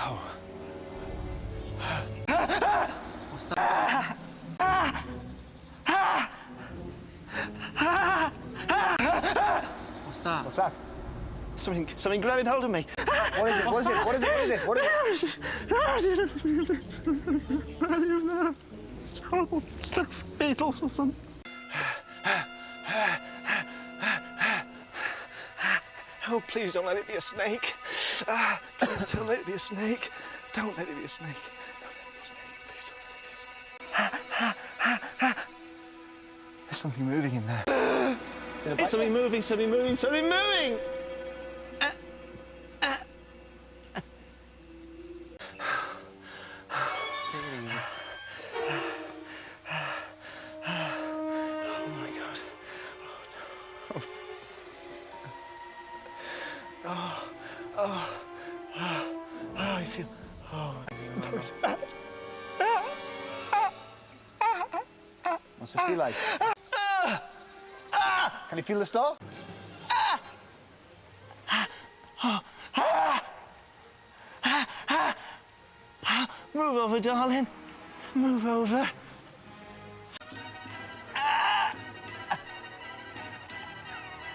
Oh. What's that? What's that? What's that? Something grabbing hold of me. What is it? What is it? What is it? What is it? What is it? It's horrible stuff. Beetles or something. Oh, please don't let it be a snake. Please don't let it be a snake. Don't let it be a snake. Don't let it be a snake. Please don't let it be a snake. There's something moving in there. There's something moving, something moving, something moving! Oh my God. Oh, I feel. Oh, What's it feel like? Can you feel the stall? Move over, darling. Move over.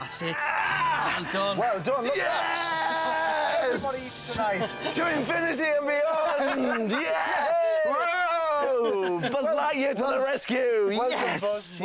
That's it. Well done. Well done. Look Yes! Everybody eats tonight. To infinity and beyond! Yeah! Whoa! Buzz Lightyear to the rescue! Well done, Yes! Buzz.